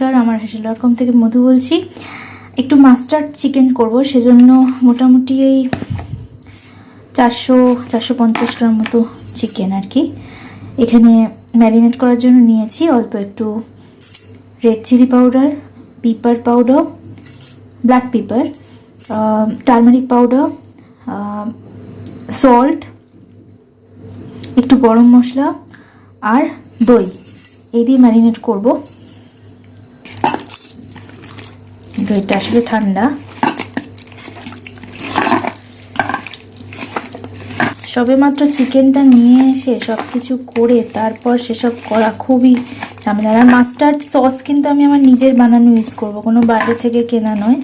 নমস্কার, আমার হেসেল.com থেকে মধু বলছি। একটু মাস্টার্ড চিকেন করব, সেজন্য মোটামুটি এই 400-450 গ্রাম মতো চিকেন আর কি এখানে ম্যারিনেট করার জন্য নিয়েছি। অল্প একটু red chilli powder, pepper powder, black pepper, turmeric powder, salt, একটু গরম মশলা আর দই, এই দিয়ে ম্যারিনেট করব। দইটা আসলে ঠান্ডা। সবেমাত্র চিকেনটা নিয়ে এসে সব কিছু করে তারপর সেসব করা খুবই ঝামেলা। আর মাস্টার্ড সস কিন্তু আমি আমার নিজের বানানো ইউজ করব, কোনো বাইরে থেকে কেনা নয়।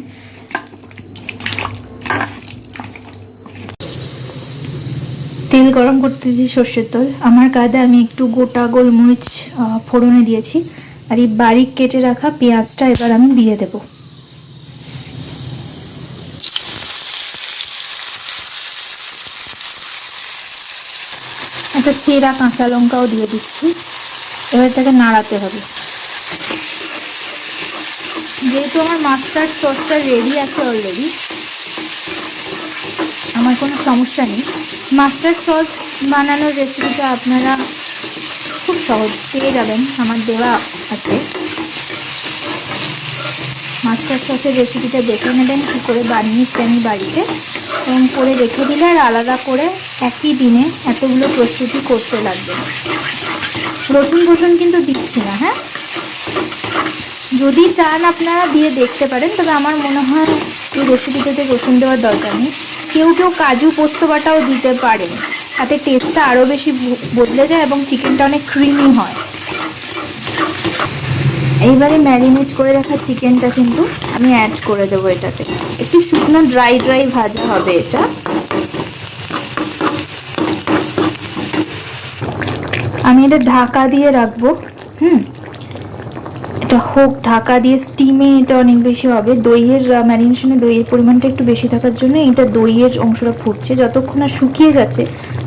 তেল গরম করতে দিয়েছি, সর্ষের তেল। আমার কাঁধে আমি একটু গোটা গোলমরিচ ফোড়নে দিয়েছি, আর এই বারিক কেটে রাখা পেঁয়াজটা এবার আমি দিয়ে দেব। একটা চেরা কাঁচা লঙ্কাও দিয়ে দিচ্ছি। এবার এটাকে নাড়াতে হবে। যেহেতু আমার মাস্টার্ড সসটা রেডি আছে অলরেডি, আমার কোনো সমস্যা নেই। মাস্টার্ড সস বানানোর রেসিপিটা আপনারা খুব সহজ পেয়ে যাবেন, আমার দেওয়া আছে। মাস্টার্ড সসের রেসিপিটা দেখে নেবেন কী করে বানিয়েছি আমি বাড়িতে, এবং করে রেখে দিলে আর আলাদা করে একই দিনে এতগুলো প্রস্তুতি করতে লাগবে। রসুন কিন্তু দিচ্ছি না, হ্যাঁ। যদি চান আপনারা দিয়ে দেখতে পারেন, তবে আমার মনে হয় এই রেসিপিটাতে রসুন দেওয়ার দরকার নেই। কেউ কাজু পোস্ত বাটাও দিতে পারেন, তাতে টেস্টটা আরও বেশি বদলে যায় এবং চিকেনটা অনেক ক্রিমি হয়। এইবারে ম্যারিনেট করে রাখা চিকেনটা কিন্তু আমি অ্যাড করে দেবো এটাতে। একটু শুকনো ড্রাই ভাজা হবে এটা। আমি এটা ঢাকা দিয়ে রাখবো। এটা হোক ঢাকা দিয়ে, স্টিমে এটা অনেক বেশি হবে। দইয়ের ম্যারিনেশনে দইয়ের পরিমাণটা একটু বেশি থাকার জন্য এটা দইয়ের অংশটা ফুটছে। যতক্ষণ না শুকিয়ে যাচ্ছে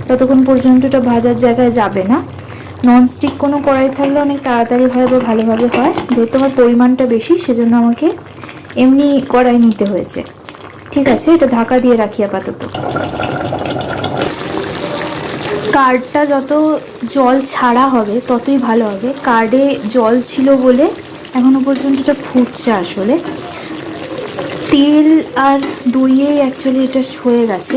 ততক্ষণ পর্যন্ত এটা ভাজার জায়গায় যাবে না। ননস্টিক কোনো কড়াই থাকলে অনেক তাড়াতাড়ি হয় বা ভালোভাবে হয়। যেহেতু আমার পরিমাণটা বেশি, সেজন্য আমাকে এমনি কড়াই নিতে হয়েছে। ঠিক আছে, এটা ঢাকা দিয়ে রাখি আপাতত। কার্ডটা যত জল ছাড়া হবে ততই ভালো হবে। কার্ডে জল ছিল বলে এখনো পর্যন্ত এটা ফুটছে। আসলে তেল আর দইয়ে অ্যাকচুয়ালি এটা হয়ে গেছে।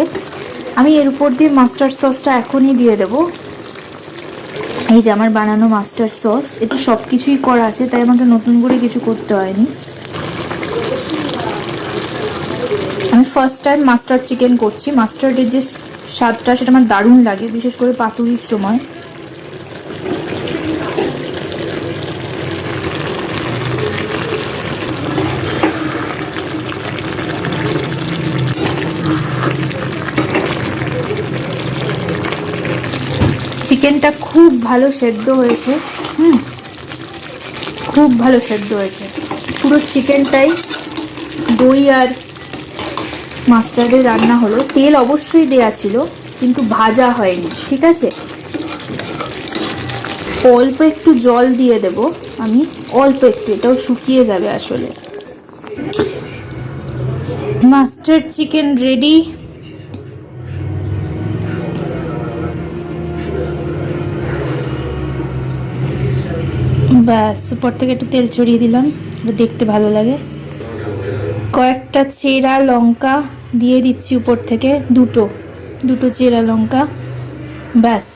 আমি এর উপর দিয়ে মাস্টার্ড সসটা এখনই দিয়ে দেবো। এই যে আমার বানানো মাস্টার্ড সস, এটা সব কিছুই করা আছে, তাই আমাকে নতুন করে কিছু করতে হয়নি। আমি ফার্স্ট টাইম মাস্টার্ড চিকেন করছি। মাস্টার্ডের যে স্বাদটা সেটা আমার দারুণ লাগে, বিশেষ করে পাতুরির সময়। চিকেনটা খুব ভালো সেদ্ধ হয়েছে। খুব ভালো সেদ্ধ হয়েছে পুরো চিকেনটাই। দই আর মাস্টার্ডের রান্না হলো। তেল অবশ্যই দেয়া ছিল, কিন্তু ভাজা হয়নি। ঠিক আছে, অল্প একটু জল দিয়ে দেব আমি, অল্প একটু, এটাও শুকিয়ে যাবে আসলে। Mustard chicken ready. ব্যাস, উপর থেকে একটু তেল ছড়িয়ে দিলাম, দেখতে ভালো লাগে। কয়েকটা চেরা লঙ্কা দিয়ে দিচ্ছি উপর থেকে, দুটো চেরা লঙ্কা। ব্যাস,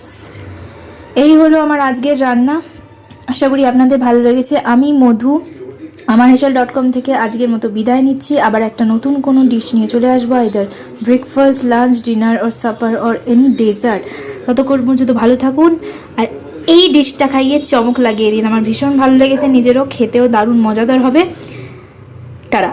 এই হলো আমার আজকের রান্না। আশা করি আপনাদের ভালো লেগেছে। আমি মধু, আমার হেসেল.com থেকে আজকের মতো বিদায় নিচ্ছি। আবার একটা নতুন কোনো ডিশ নিয়ে চলে আসবো, either breakfast, lunch, dinner or supper or any dessert. ততক্ষণ পর্যন্ত ভালো থাকুন, আর এই ডিশটা খাইয়ে চমক লাগিয়ে দিন। আমার ভীষণ ভালো লেগেছে, নিজেরও খেতেও দারুণ মজাদার হবে। টাটা।